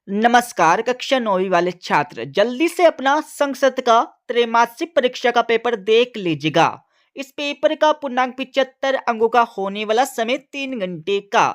नमस्कार कक्षा 9वीं वाले छात्र जल्दी से अपना संसद का त्रैमासिक परीक्षा का पेपर देख लीजिएगा। इस पेपर का पूर्णांक 75 अंकों का होने वाला समय 3 घंटे का।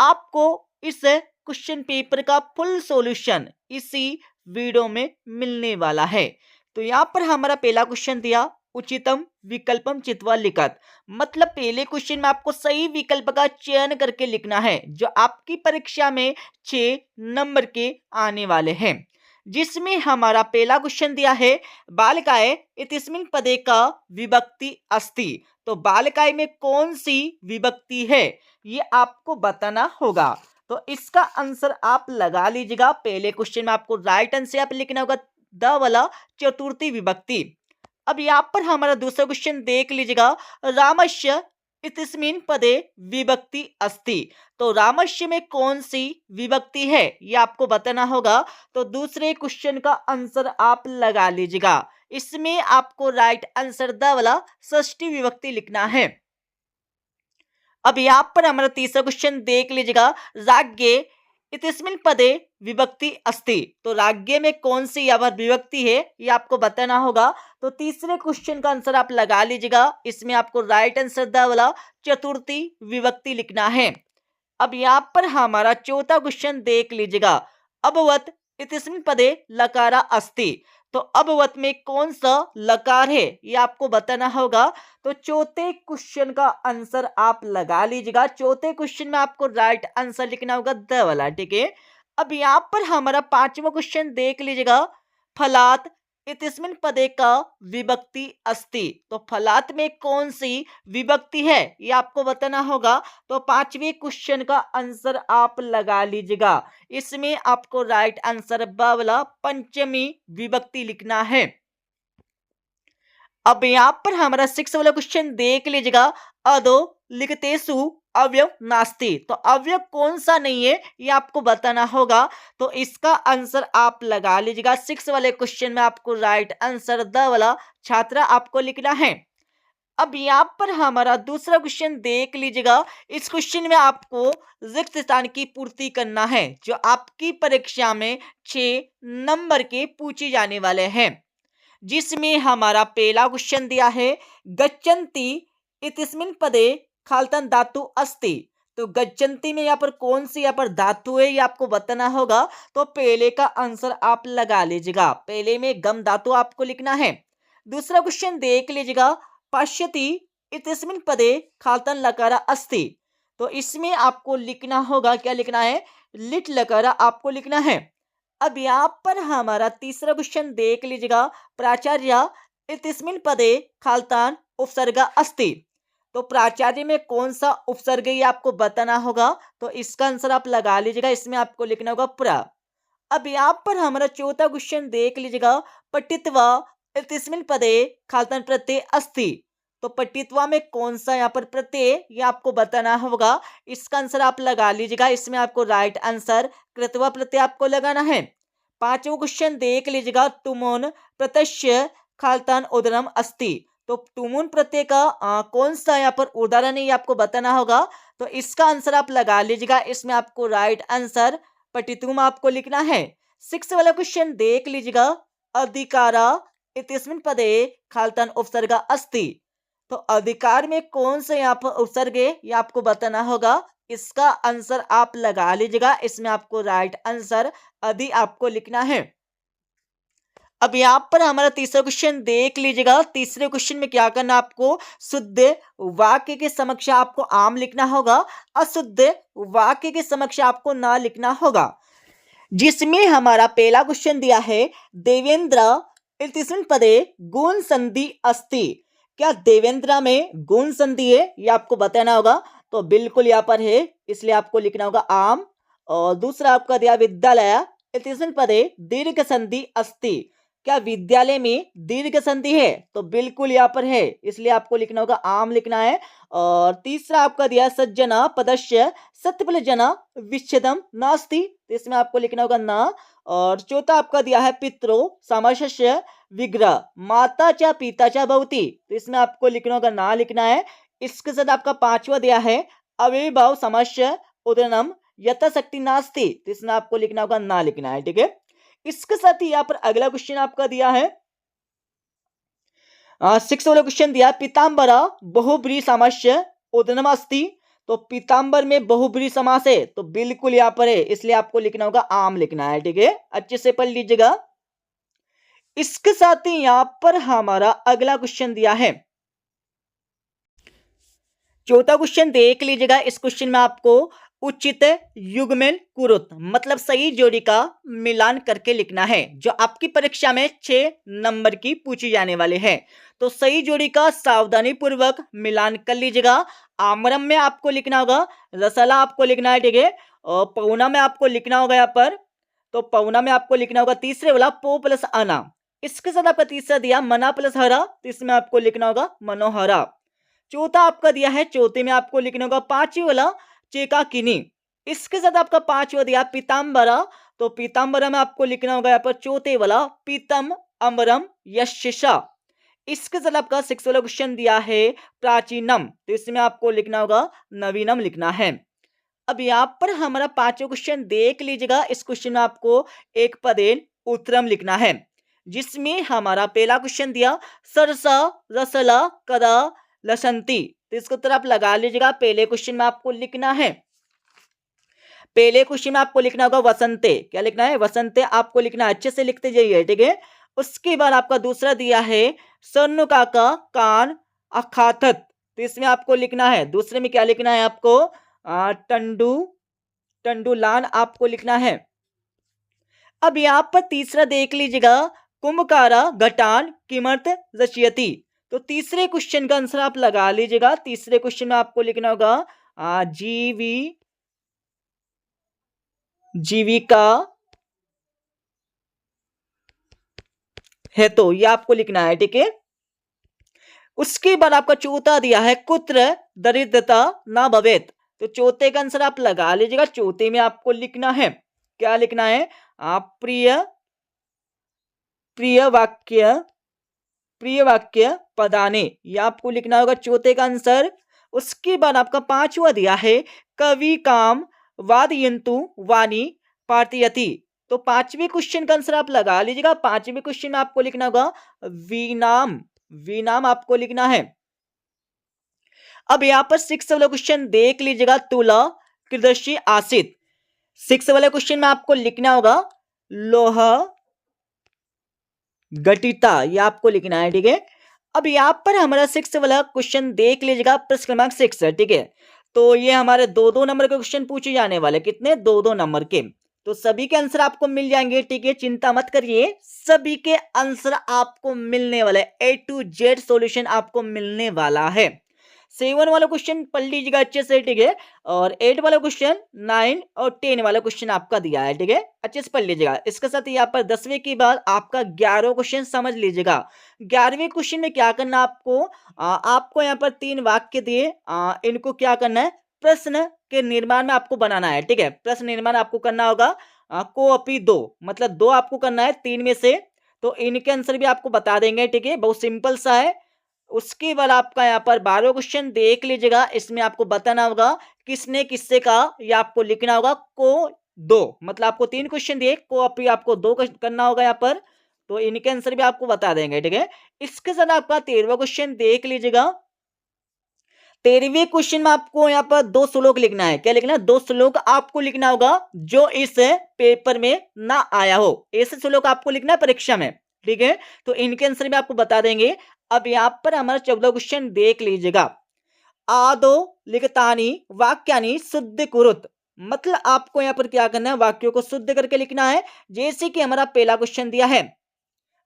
आपको इस क्वेश्चन पेपर का फुल सॉल्यूशन इसी वीडियो में मिलने वाला है। तो यहाँ पर हमारा पहला क्वेश्चन दिया उचितम विकल्पम चित्वा लिखत। मतलब पहले क्वेश्चन में आपको सही विकल्प का चयन करके लिखना है जो आपकी परीक्षा में 6 नंबर के आने वाले हैं। जिसमें हमारा पहला क्वेश्चन दिया है बालिकाए इतिस्मिन पदे का विभक्ति अस्ति। तो बालिकाए में कौन सी विभक्ति है ये आपको बताना होगा। तो इसका आंसर आप लगा लीजिएगा। पहले क्वेश्चन में आपको राइट आंसर आप लिखना होगा द वाला चतुर्थी विभक्ति। अब यहाँ पर हमारा दूसरा क्वेश्चन देख लीजिएगा रामस्य इतिस्मिन पदे विभक्ति अस्ति। तो रामस्य में कौन सी विभक्ति है ये आपको बताना होगा। तो दूसरे क्वेश्चन का आंसर आप लगा लीजिएगा। इसमें आपको राइट आंसर द वाला षष्ठी विभक्ति लिखना है। अब यहाँ पर हमारा तीसरा क्वेश्चन देख लीजिएगा राज्ञे इतिस्मिन पदे विभक्ति अस्ति। तो राज्ञे में कौन सी यहाँ पर विभक्ति है ये आपको बताना होगा। तो तीसरे क्वेश्चन का आंसर आप लगा लीजिएगा। इसमें आपको राइट आंसर द वाला चतुर्थी विभक्ति लिखना है। अब यहाँ पर हमारा चौथा क्वेश्चन देख लीजिएगा अभवत इतिस्मिन पदे लकारा अस्ति। तो अभवत में कौन सा लकार है ये आपको बताना होगा। तो चौथे क्वेश्चन का आंसर आप लगा लीजिएगा। चौथे क्वेश्चन में आपको राइट आंसर लिखना होगा द वाला, ठीक है। अब यहाँ पर हमारा पांचवा क्वेश्चन देख लीजिएगा फलात इतिस्मिन पदे का विभक्ति अस्ति। तो फलात में कौन सी विभक्ति है ये आपको बताना होगा। तो पांचवें क्वेश्चन का आंसर आप लगा लीजिएगा। इसमें आपको राइट आंसर ब वाला पंचमी विभक्ति लिखना है। अब यहाँ पर हमारा 6 वाला क्वेश्चन देख लीजिएगा अदो लिखतेसु अवयव नास्ति। तो अवयव कौन सा नहीं है ये आपको बताना होगा। तो इसका आंसर आप लगा लीजिएगा। 6 वाले क्वेश्चन में आपको राइट आंसर द वाला छात्रा आपको लिखना है। अब यहाँ पर हमारा दूसरा क्वेश्चन देख लीजिएगा। इस क्वेश्चन में आपको रिक्त स्थान की पूर्ति करना है जो आपकी परीक्षा में 6 नंबर के पूछे जाने वाले हैं। जिसमें हमारा पहला क्वेश्चन दिया है गच्छन्ति इतिस्मिन पदे खाल्तन धातु अस्ति। तो गच्छन्ति में यहाँ पर कौन सी यहाँ पर धातु है ये आपको बताना होगा। तो पहले का आंसर आप लगा लीजिएगा। पहले में गम धातु आपको लिखना है। दूसरा क्वेश्चन देख लीजिएगा पश्यति इतिस्मिन पदे खाल्तन लकारा अस्ति। तो इसमें आपको लिखना होगा, क्या लिखना है, लिट लकारा आपको लिखना है। अब यहाँ पर हमारा तीसरा क्वेश्चन देख लीजिएगा प्राचार्य इतिस्मिन पदे खाल्तान उपसर्ग अस्ति। तो प्राचार्य में कौन सा उपसर्ग ये आपको बताना होगा। तो इसका आंसर आप लगा लीजिएगा। इसमें आपको लिखना होगा प्र। अब यहाँ पर हमारा चौथा क्वेश्चन देख लीजिएगा पठित्वा इतिस्मिन पदे खाल्तान प्रत्यय अस्ति। तो पठित्वा में कौन सा यहाँ पर प्रत्यय ये आपको बताना होगा। इसका आंसर आप लगा लीजिएगा। इसमें आपको राइट आंसर कृत्वा प्रत्यय आपको लगाना है। पांचवा क्वेश्चन देख लीजिएगा तुमोन प्रत्यय खाल्तान उदरम अस्ति। तो तुमुन प्रत्यय का कौन सा यहाँ पर उदाहरण है ये आपको बताना होगा। तो इसका आंसर आप लगा लीजिएगा। इसमें आपको राइट आंसर पठितुम आपको लिखना है। 6 वाला क्वेश्चन देख लीजिएगा अधिकारा इतिस्मिन पदे खाल्तान उपसर्ग अस्ति। तो अधिकार में कौन सा यहाँ पर उपसर्ग है ये आपको बताना होगा। इसका आंसर आप लगा लीजिएगा। इसमें आपको राइट आंसर अधि आपको लिखना है। अब यहाँ पर हमारा तीसरा क्वेश्चन देख लीजिएगा। तीसरे क्वेश्चन में क्या करना, आपको शुद्ध वाक्य के समक्ष आपको आम लिखना होगा, अशुद्ध वाक्य के समक्ष आपको ना लिखना होगा। जिसमें हमारा पहला क्वेश्चन दिया है देवेंद्र इतिस्मिन पदे गुण संधि अस्ति। क्या देवेंद्र में गुण संधि है ये आपको बताना होगा। तो बिल्कुल यहाँ पर है, इसलिए आपको लिखना होगा आम। और दूसरा आपका दिया विद्यालय इतिस्मिन पदे दीर्घ संधि अस्ति। क्या विद्यालय में दीर्घ संधि है। तो बिल्कुल यहाँ पर है, इसलिए आपको लिखना होगा आम लिखना है। और तीसरा आपका दिया सज्जना पदस्य सत्यपल जना विच्छेदम नास्ति। तो इसमें आपको लिखना होगा ना। और चौथा आपका दिया है पितरो समस्य विग्रह माता चा पिता चा भवती। तो इसमें आपको लिखना होगा ना लिखना है। इसके साथ आपका पांचवा दिया है अविर्भाव समस्य उदनम यथाशक्ति नास्ति, तो इसमें आपको लिखना होगा ना लिखना है। ठीक है, इसके साथ ही यहाँ पर अगला क्वेश्चन आपका दिया है 6 वाला क्वेश्चन दिया, पीताम्बर बहुब्रीहि समास्य उदनम अस्ति। तो पीताम्बर में बहुब्रीहि समास है, तो बिल्कुल यहाँ पर है, इसलिए आपको लिखना होगा आम लिखना है। ठीक है, अच्छे से पढ़ लीजिएगा। इसके साथ ही यहाँ पर हमारा अगला क्वेश्चन दिया है, चौथा क्वेश्चन देख लीजिएगा। इस क्वेश्चन में आपको उचित युग्मेन कुरुत मतलब सही जोड़ी का मिलान करके लिखना है, जो आपकी परीक्षा में 6 नंबर की पूछी जाने वाले हैं। तो सही जोड़ी का सावधानी पूर्वक मिलान कर लीजिएगा। आमरम में आपको लिखना होगा, रसला आपको लिखना है। ठीक है, और पौना में आपको लिखना होगा यहाँ पर, तो पौना में आपको लिखना होगा तीसरे वाला पो प्लस अना। इसके साथ आपका तीसरा दिया मना प्लस हरा, तो इसमें आपको लिखना होगा मनोहरा। चौथा आपका दिया है, चौथे में आपको लिखना होगा पांचवी वाला चेका किनी। इसके साथ आपका पांचवा दिया पीताम्बरा, तो पीताम्बरा में आपको लिखना होगा यहाँ पर चौथे वाला पीतम अमरम यशिषा। इसके साथ आपका 6 वाला क्वेश्चन दिया है प्राचीनम, तो इसमें आपको लिखना होगा नवीनम लिखना है। अब यहाँ पर हमारा 5वां क्वेश्चन देख लीजिएगा। इस क्वेश्चन में आपको एक पदेन उत्तरम लिखना है, जिसमें हमारा पहला क्वेश्चन दिया सरसा रसला कदा लसंती। तो इसको उत्तर आप लगा लीजिएगा। पहले क्वेश्चन में आपको लिखना है, पहले क्वेश्चन में आपको लिखना होगा वसंते। क्या लिखना है? वसंते आपको लिखना है, अच्छे से लिखते जाइए। ठीक है, उसके बाद आपका दूसरा दिया है स्वर्णुका का कान अखाथत। तो इसमें आपको लिखना है, दूसरे में क्या लिखना है आपको? टंडू टंडुलान आपको लिखना है। अब यहाँ पर तीसरा देख लीजिएगा, कुंभकारा घटान किमर्थ रचयति। तो तीसरे क्वेश्चन का आंसर आप लगा लीजिएगा। तीसरे क्वेश्चन में आपको लिखना होगा जीविका है, तो ये आपको लिखना है। ठीक है, उसके बाद आपका चौथा दिया है कुत्र दरिद्रता ना भवेत। तो चौथे का आंसर आप लगा लीजिएगा। चौथे में आपको लिखना है, क्या लिखना है? प्रिय प्रिय वाक्य पदाने, ये आपको लिखना होगा चौथे का आंसर। उसके बाद आपका पांचवा दिया है कवि काम वादयंतु वाणी पार्थयति। तो पांचवें क्वेश्चन का आंसर आप लगा लीजिएगा। पांचवें क्वेश्चन में आपको लिखना होगा वीनाम, वीनाम आपको लिखना है। अब यहां पर 6 वाला क्वेश्चन देख लीजिएगा, तुला कृदर्शी आसित। 6 वाले क्वेश्चन में आपको लिखना होगा लोह घटिता, ये आपको लिखना है। ठीक है, अब यहाँ पर हमारा 6 वाला क्वेश्चन देख लीजिएगा, प्रश्न क्रमांक 6 है। ठीक है, तो ये हमारे 2-2 नंबर के क्वेश्चन पूछे जाने वाले, कितने? 2-2 नंबर के। तो सभी के आंसर आपको मिल जाएंगे। ठीक है, चिंता मत करिए, सभी के आंसर आपको मिलने वाले, A to Z सॉल्यूशन आपको मिलने वाला है। 7 वाला क्वेश्चन पढ़ लीजिएगा अच्छे से। ठीक है, और 8 वाला क्वेश्चन, 9 और 10 वाला क्वेश्चन आपका दिया है। ठीक है, अच्छे से पढ़ लीजिएगा। इसके साथ यहाँ पर 10वें के बाद आपका 11वां क्वेश्चन समझ लीजिएगा। 11वें क्वेश्चन में क्या करना आपको? आपको यहाँ पर 3 वाक्य दिए, इनको क्या करना है? प्रश्न के निर्माण में आपको बनाना है। ठीक है, प्रश्न निर्माण आपको करना होगा को अपी दो, मतलब 2 आपको करना है 3 में से। तो इनके आंसर भी आपको बता देंगे। ठीक है, बहुत सिंपल सा है। उसके बाद आपका यहाँ पर 12वां क्वेश्चन देख लीजिएगा। इसमें आपको बताना होगा किसने किससे कहा, या आपको लिखना होगा को दो, मतलब आपको 3 क्वेश्चन दिए, को अपी आपको 2 करना होगा यहाँ पर। तो इनके आंसर भी आपको बता देंगे। ठीक है, इसके साथ आपका 13वां क्वेश्चन देख लीजिएगा। 13वें क्वेश्चन में आपको यहाँ पर 2 श्लोक लिखना है। क्या लिखना है? 2 श्लोक आपको लिखना होगा जो इस पेपर में ना आया हो, ऐसे श्लोक आपको लिखना है परीक्षा में। ठीक है, तो इनके आंसर भी आपको बता देंगे। अब यहाँ पर हमारा 14वां क्वेश्चन देख लीजिएगा, आदो लिखतानी वाक्यानी शुद्ध कुरुत। मतलब आपको यहाँ पर क्या करना है? वाक्यों को शुद्ध करके लिखना है। जैसे कि हमारा पहला क्वेश्चन दिया है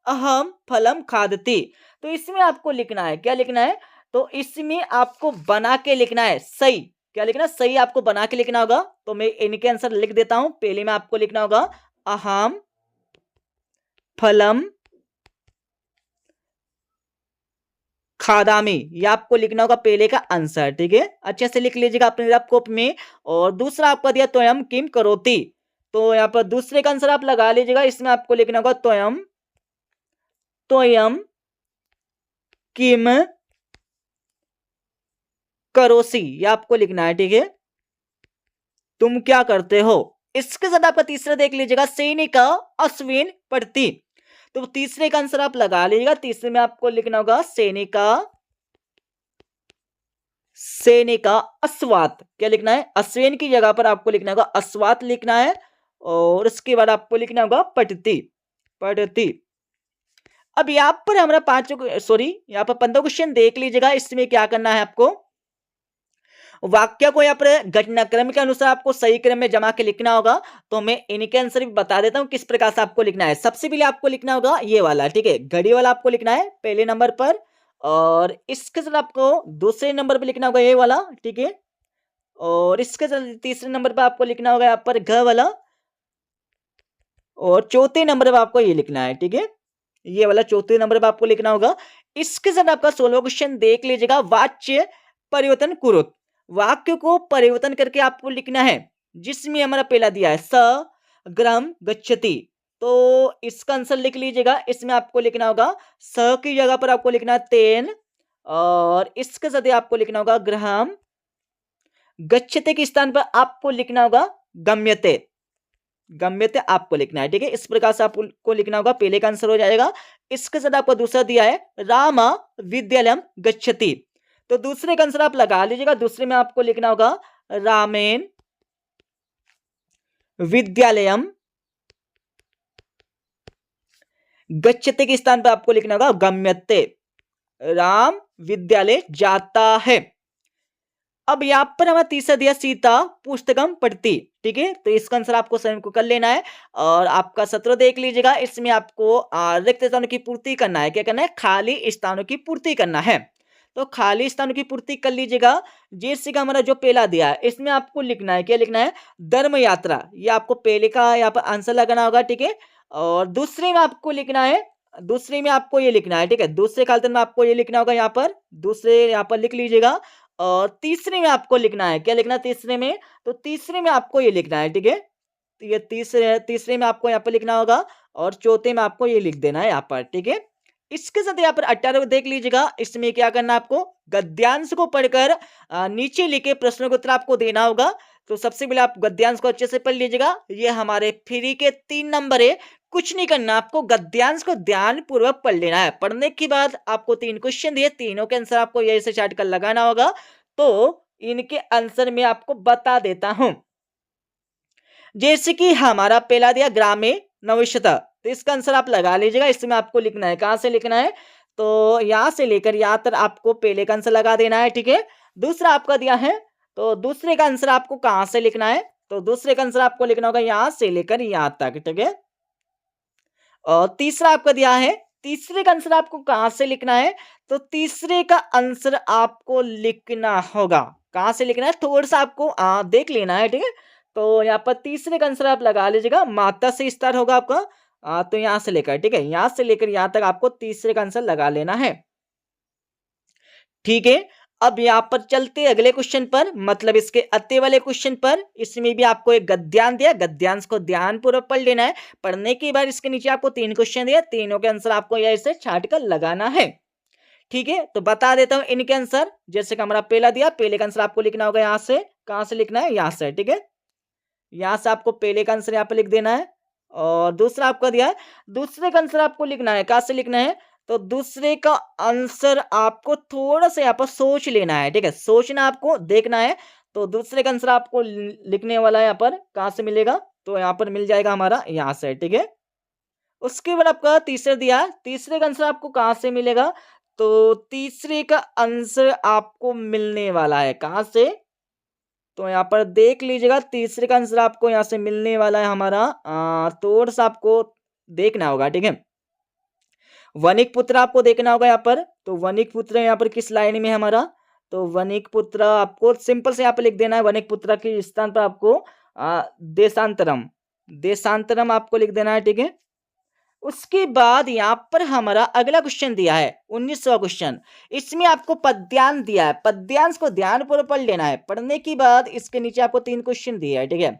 अहम फलम खादती, तो इसमें आपको लिखना है, क्या लिखना है? तो इसमें आपको बना के लिखना है सही। क्या लिखना है? सही आपको बना के लिखना होगा। तो मैं इनके आंसर लिख देता हूं। पहले में आपको लिखना होगा अहम फलम खादामी, ये आपको लिखना होगा पहले का आंसर। ठीक है, अच्छे से लिख लीजिएगा अपने रफ कॉपी में। और दूसरा आपका दिया त्वयम किम करोति, तो यहाँ पर दूसरे का आंसर आप लगा लीजिएगा। इसमें आपको लिखना होगा त्वयम त्वयम किम करोसी, ये आपको लिखना है। ठीक है, तुम क्या करते हो। इसके साथ आपका तीसरा देख लीजिएगा, सैनिका अश्विन पढ़ती। तो तीसरे का आंसर आप लगा लीजिएगा। तीसरे में आपको लिखना होगा सैनिका, सैनिका अश्वात, क्या लिखना है, अश्विन की जगह पर आपको लिखना होगा अश्वात लिखना है। और उसके बाद आपको लिखना होगा पढ़ती, पढ़ती। अब यहाँ पर हमारा यहाँ पर 15 क्वेश्चन देख लीजिएगा। इसमें क्या करना है आपको, वाक्य को यहाँ पर घटनाक्रम के अनुसार आपको सही क्रम में जमा के लिखना होगा। तो मैं इनके आंसर भी बता देता हूं किस प्रकार से आपको लिखना है। सबसे पहले आपको लिखना होगा ये वाला, ठीक है, घड़ी वाला आपको लिखना है पहले नंबर पर, और इसके साथ आपको दूसरे नंबर पर लिखना होगा ये वाला, ठीक है, और इसके साथ तीसरे नंबर पर आपको लिखना होगा यहाँ पर घ वाला, और चौथे नंबर पर आपको ये लिखना है, ठीक है, ये वाला चौथे नंबर पर आपको लिखना होगा। इसके साथ आपका 16वां क्वेश्चन देख लीजिएगा, वाच्य परिवर्तन कुरुत। वाक्य को परिवर्तन करके आपको लिखना है, जिसमें हमारा पहला दिया है स ग्रम गच्छति। तो इसका आंसर लिख लीजिएगा। इसमें आपको लिखना होगा स की जगह पर आपको लिखना है तेन, और इसके साथ ही आपको लिखना होगा ग्रहम। गच्छते के स्थान पर आपको लिखना होगा गम्यते, गम्यते आपको लिखना है, ठीक है। इस प्रकार से आपको लिखना होगा, पहले का आंसर हो जाएगा। इसके साथ आपको दूसरा दिया है राम विद्यालयम गच्छति। तो दूसरे का आंसर आप लगा लीजिएगा। दूसरे में आपको लिखना होगा रामेन विद्यालयम गच्छते के स्थान पर आपको लिखना होगा गम्यते, राम विद्यालय जाता है। अब यहाँ पर हमारा तीसरा दिया सीता पुस्तकम पढ़ती, ठीक है। तो इसका आंसर आपको स्वयं को कर लेना है। और आपका 17 देख लीजिएगा। इसमें आपको रिक्त स्थानों की पूर्ति करना है। क्या करना है, खाली स्थानों की पूर्ति करना है। तो खाली स्थानों की पूर्ति कर लीजिएगा। जैसे का हमारा जो पहला दिया है, इसमें आपको लिखना है, क्या लिखना है, धर्म यात्रा। ये आपको पहले का यहाँ पर आंसर लगाना होगा, ठीक है। और दूसरे में आपको लिखना है, दूसरे में आपको ये लिखना है, ठीक है, दूसरे कालतन में आपको ये लिखना होगा यहाँ पर, दूसरे यहाँ पर लिख लीजिएगा। और तीसरे में आपको लिखना है, क्या लिखना है तीसरे में, तो तीसरे में आपको ये लिखना है, ठीक है। तो ये तीसरे में आपको यहाँ पर लिखना होगा, और चौथे में आपको ये लिख देना है यहाँ पर, ठीक है। इसके साथ यहाँ पर 18 देख लीजिएगा। इसमें क्या करना है, आपको गद्यांश को पढ़कर नीचे लिखे प्रश्नों का उत्तर आपको देना होगा। तो सबसे पहले आप गद्यांश को अच्छे से पढ़ लीजिएगा। ये हमारे फ्री के 3 नंबर है। कुछ नहीं करना, आपको गद्यांश को ध्यान पूर्वक पढ़ लेना है। पढ़ने के बाद आपको 3 क्वेश्चन दिए, तीनों के आंसर आपको यही से चार्ट कर लगाना होगा। तो इनके आंसर में आपको बता देता हूं। जैसे कि हमारा पहला दिया ग्रामे नविष्यता, तो इसका आंसर आप लगा लीजिएगा। इसमें आपको लिखना है, कहां से लिखना है, तो यहां से लेकर यहां तक आपको पहले का आंसर लगा देना है, ठीक है। दूसरा आपका दिया है, तो दूसरे का आंसर आपको कहां से लिखना है, तो दूसरे का आंसर आपको लिखना होगा यहां से लेकर यहां तक, ठीक है। और तीसरा आपका दिया है, तीसरे का आंसर आपको कहां से लिखना है, तो तीसरे का आंसर आपको लिखना होगा, कहां से लिखना है, थोड़ा सा आपको देख लेना है, ठीक है। तो यहाँ पर तीसरे का आंसर आप लगा लीजिएगा, माता से स्टार्ट होगा आपका, तो यहां से लेकर, ठीक है, यहां से लेकर यहां तक आपको तीसरे का आंसर लगा लेना है, ठीक है। अब यहाँ पर चलते अगले क्वेश्चन पर, मतलब इसके अते वाले क्वेश्चन पर। इसमें भी आपको एक गद्यांश दिया, गद्यांश को ध्यान पूर्वक पढ़ लेना है। पढ़ने के बाद इसके नीचे आपको 3 क्वेश्चन दिया, तीनों के आंसर आपको ऐसे छाट कर लगाना है, ठीक है। तो बता देता हूं इनके आंसर। जैसे कि हमारा पहला दिया, पहले का आंसर आपको लिखना होगा यहां से, कहां से लिखना है, यहां से, ठीक है। यहां से आपको पहले का आंसर यहाँ पे लिख देना है। और दूसरा आपका दिया है, दूसरे का आंसर आपको लिखना है, कहां से लिखना है, तो दूसरे का आंसर आपको थोड़ा सा यहाँ पर सोच लेना है, ठीक है, सोचना आपको, देखना है। तो दूसरे का आंसर आपको लिखने वाला है यहाँ पर, कहां से मिलेगा, तो यहाँ पर मिल जाएगा हमारा यहाँ से, ठीक है। उसके बाद आपका तीसरा दिया, तीसरे का आंसर आपको कहां से मिलेगा, तो तीसरे का आंसर आपको मिलने वाला है कहां से, तो यहाँ पर देख लीजिएगा। तीसरे का आंसर आपको यहाँ से मिलने वाला है हमारा, थोड़ा सा आपको देखना होगा, ठीक है। वनिक पुत्र आपको देखना होगा यहाँ पर। तो वनिक पुत्र यहाँ पर किस लाइन में है हमारा, तो वनिक पुत्र आपको सिंपल से यहाँ पर लिख देना है। वनिक पुत्र के स्थान पर आपको देशांतरम, देशांतरम आपको लिख देना है, ठीक है। उसके बाद यहाँ पर हमारा अगला क्वेश्चन दिया है 19वां क्वेश्चन। इसमें आपको पद्यांश दिया है, पद्यांश को ध्यानपूर्वक पढ़ लेना है। पढ़ने के बाद इसके नीचे आपको 3 क्वेश्चन दिए है, ठीक है।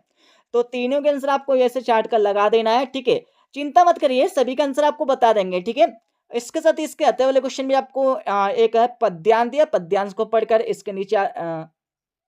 तो तीनों के आंसर आपको ऐसे चार्ट कर लगा देना है, ठीक है। चिंता मत करिए, सभी का आंसर आपको बता देंगे, ठीक है। इसके साथ इसके आते वाले क्वेश्चन भी आपको एक है पद्यांश दिया, पद्यांश को पढ़कर इसके नीचे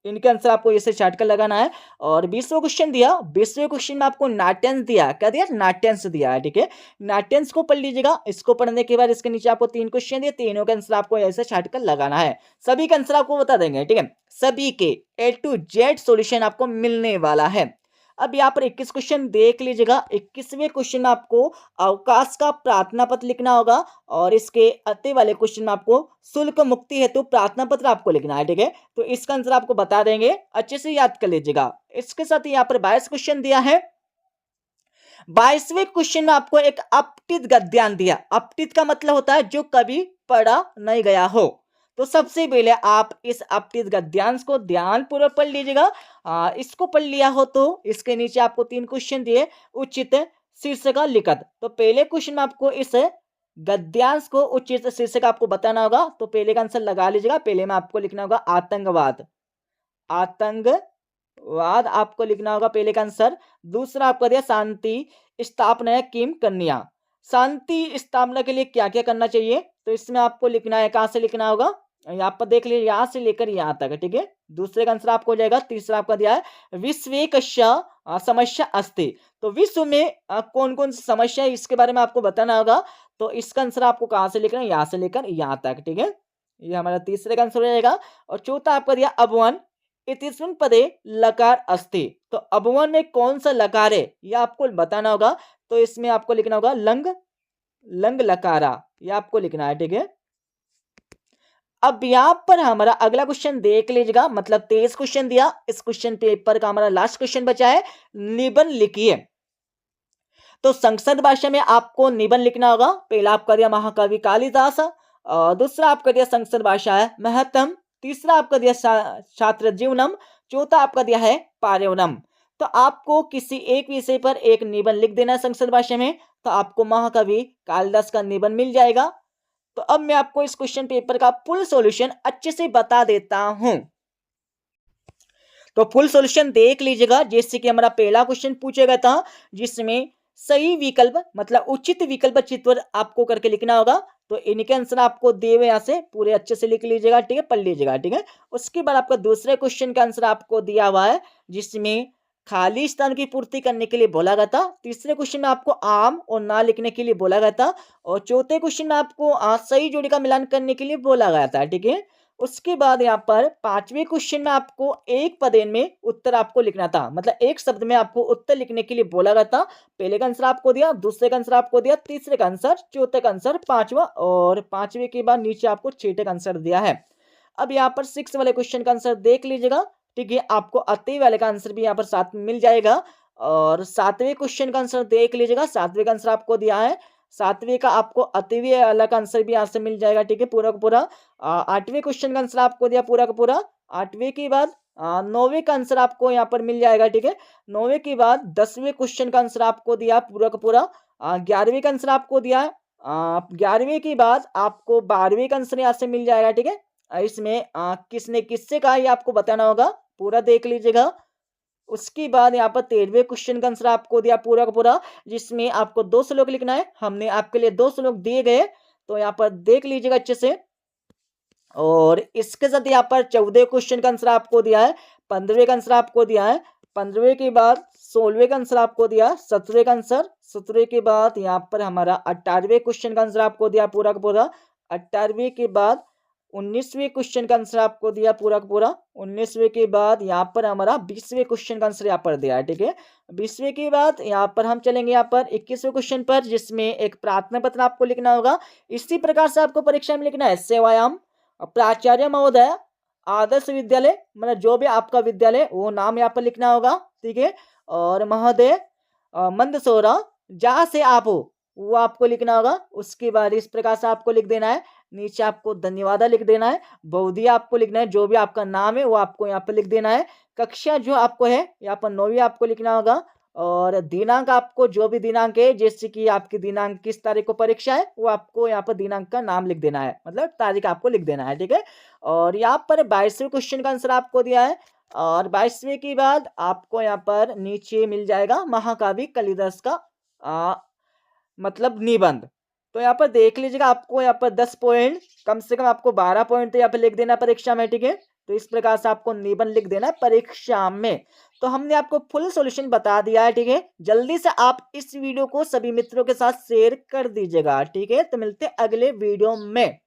इनके आंसर आपको ऐसे चार्ट कर लगाना है। और 20वां क्वेश्चन दिया, 20वें क्वेश्चन में आपको नाट्यांश दिया, क्या दिया? नाट्यांश दिया है, ठीक है। नाट्यांश को पढ़ लीजिएगा। इसको पढ़ने के बाद इसके नीचे आपको 3 क्वेश्चन दिए, तीनों के आंसर आपको ऐसे चार्ट कर लगाना है। सभी के आंसर आपको बता देंगे, ठीक है। सभी के ए टू जेड सॉल्यूशन आपको मिलने वाला है। अब यहाँ पर 21 क्वेश्चन देख लीजिएगा। 21वें क्वेश्चन में आपको अवकाश का प्रार्थना पत्र लिखना होगा और इसके अति वाले क्वेश्चन में आपको शुल्क मुक्ति हेतु प्रार्थना पत्र आपको लिखना है, ठीक है। तो इसका आंसर आपको बता देंगे, अच्छे से याद कर लीजिएगा। इसके साथ यहाँ पर 22 क्वेश्चन दिया है। 22वें क्वेश्चन में आपको एक अपठित गद्यांश दिया। अपठित का मतलब होता है जो कभी पढ़ा नहीं गया हो। तो सबसे पहले आप इस अपठित गद्यांश को ध्यानपूर्वक पढ़ लीजिएगा। इसको पढ़ लिया हो तो इसके नीचे आपको 3 क्वेश्चन दिए, उचित शीर्षक का लिखत। तो पहले क्वेश्चन में आपको इस गद्यांश को उचित शीर्षक आपको बताना होगा। तो पहले का आंसर लगा लीजिएगा। पहले में आपको लिखना होगा आतंकवाद। आतंकवाद आपको लिखना होगा पहले का आंसर। दूसरा आपका दिया शांति स्थापना किम कन्या। शांति स्थापना के लिए क्या क्या करना चाहिए? तो इसमें आपको लिखना है, कहां से लिखना होगा? यहाँ पर देख लीजिए, यहां से लेकर यहां तक, ठीक है। दूसरे का आंसर आपको हो जाएगा। तीसरा आपका दिया है विश्वेकस्य समस्या अस्ति। तो विश्व में कौन कौन सी समस्या है इसके बारे में आपको बताना होगा। तो इसका आंसर आपको कहां से लिखना है? यहां से लेकर यहां तक, ठीक है। ये हमारा तीसरे का आंसर हो जाएगा। और चौथा आपका दिया अभवन इतिस्मिन् पदे लकार अस्ति। तो अभवन में कौन सा लकार है यह आपको बताना होगा। तो इसमें आपको लिखना होगा लंग लंग लकारा, यह आपको लिखना है, ठीक है। अब यहाँ पर हमारा अगला क्वेश्चन देख लीजिएगा। मतलब 23 क्वेश्चन दिया। इस क्वेश्चन पेपर का हमारा लास्ट क्वेश्चन बचा है, निबंध लिखिए। तो संस्कृत भाषा में आपको निबंध लिखना होगा। पहला आपका दिया महाकवि कालिदास, दूसरा आपका दिया संस्कृत भाषा है महत्तम, तीसरा आपका दिया छात्र जीवनम, चौथा आपका दिया है पार्यवनम। तो आपको किसी एक विषय पर एक निबंध लिख देना है संस्कृत भाषा में। तो आपको महाकवि कालिदास का निबंध मिल जाएगा। तो अब मैं आपको इस क्वेश्चन पेपर का फुल सॉल्यूशन अच्छे से बता देता हूं। तो फुल सॉल्यूशन देख लीजिएगा। जैसे कि हमारा पहला क्वेश्चन पूछा गया था जिसमें सही विकल्प मतलब उचित विकल्प चित्र आपको करके लिखना होगा। तो इनके आंसर आपको दिए हुए यहाँ से पूरे अच्छे से लिख लीजिएगा, ठीक है, पढ़ लीजिएगा, ठीक है। उसके बाद आपका दूसरे क्वेश्चन का आंसर आपको दिया हुआ है जिसमें खाली स्थान की पूर्ति करने के लिए बोला गया था। तीसरे क्वेश्चन में आपको आम और ना लिखने के लिए बोला गया था। और चौथे क्वेश्चन में आपको सही जोड़ी का मिलान करने के लिए बोला गया था, ठीक है। उसके बाद यहाँ पर 5वें क्वेश्चन में आपको एक पदेन में उत्तर आपको लिखना था। मतलब एक शब्द में आपको उत्तर लिखने के लिए बोला गया था। पहले का आंसर आपको दिया, दूसरे का आंसर आपको दिया, तीसरे का आंसर, चौथे का आंसर, पांचवा, और पांचवे के बाद नीचे आपको छठे का आंसर दिया है। अब यहाँ पर 6 वाले क्वेश्चन का आंसर देख लीजिएगा, ठीक है। आपको अति वाले का आंसर भी यहाँ पर साथ में मिल जाएगा। और 7वें क्वेश्चन का आंसर देख लीजिएगा। 7वें का आंसर आपको दिया है। 7वें का आपको अतिवी वाला का आंसर भी यहाँ से मिल जाएगा, ठीक है, पूरा का पूरा। 8वें क्वेश्चन का आंसर आपको दिया पूरा का पूरा। 8वें के बाद 9वें का आंसर आपको यहाँ पर मिल जाएगा, ठीक है। 9वें के बाद 10वें क्वेश्चन का आंसर आपको दिया पूरा का पूरा। 11वें का आंसर आपको दिया है। 11वें के बाद आपको 12वें का आंसर यहाँ से मिल जाएगा, ठीक है। इसमें किसने किससे कहा ये आपको बताना होगा, पूरा देख लीजिएगा। उसके बाद यहाँ पर 13वें क्वेश्चन का आंसर आपको दिया पूरा का पूरा, जिसमें आपको 2 श्लोक लिखना है। हमने आपके लिए 2 श्लोक दिए गए, तो यहाँ पर देख लीजिएगा अच्छे से। और इसके साथ यहाँ पर 14वें क्वेश्चन का आंसर आपको दिया है। 15वें का आंसर आपको दिया है। 15वें के बाद 16वें का आंसर आपको दिया। 17वें का आंसर, 17वें के बाद यहाँ पर हमारा 18वें क्वेश्चन का आंसर आपको दिया पूरा का पूरा। 18वें के बाद 19वें क्वेश्चन का आंसर आपको दिया पूरा का पूरा। 19वें के बाद यहाँ पर हमारा 20वें क्वेश्चन का आंसर यहाँ पर दिया है, ठीक है। 20वें के बाद यहाँ पर हम चलेंगे यहाँ पर 21वें क्वेश्चन पर, जिसमें एक प्रार्थना पत्र आपको लिखना होगा। इसी प्रकार से आपको परीक्षा में लिखना है। सेवायाम प्राचार्य महोदय आदर्श विद्यालय, मतलब जो भी आपका विद्यालय वो नाम यहाँ पर लिखना होगा, ठीक है। और महोदय मंदसौरा जहाँ से आप हो वो आपको लिखना होगा। उसके बाद इस प्रकार से आपको लिख देना है। नीचे आपको धन्यवाद लिख देना है। बहुदिया आपको लिखना है। जो भी आपका नाम है वो आपको यहाँ पर लिख देना है। कक्षा जो आपको है यहाँ पर 9वीं आपको लिखना होगा। और दिनांक आपको जो भी दिनांक है, जैसे कि आपकी दिनांक किस तारीख को परीक्षा है वो आपको यहाँ पर दिनांक का नाम लिख देना है, मतलब तारीख आपको लिख देना है, ठीक है। और यहाँ पर 22वें क्वेश्चन का आंसर आपको दिया है। और 22वें के बाद आपको यहाँ पर नीचे मिल जाएगा महाकवि कालिदास का मतलब निबंध। तो यहाँ पर देख लीजिएगा, आपको यहाँ पर 10 पॉइंट, कम से कम आपको 12 पॉइंट तो यहाँ पर लिख देना परीक्षा में, ठीक है। तो इस प्रकार से आपको निबंध लिख देना है परीक्षा में। तो हमने आपको फुल सॉल्यूशन बता दिया है, ठीक है। जल्दी से आप इस वीडियो को सभी मित्रों के साथ शेयर कर दीजिएगा, ठीक है। तो मिलते हैं अगले वीडियो में।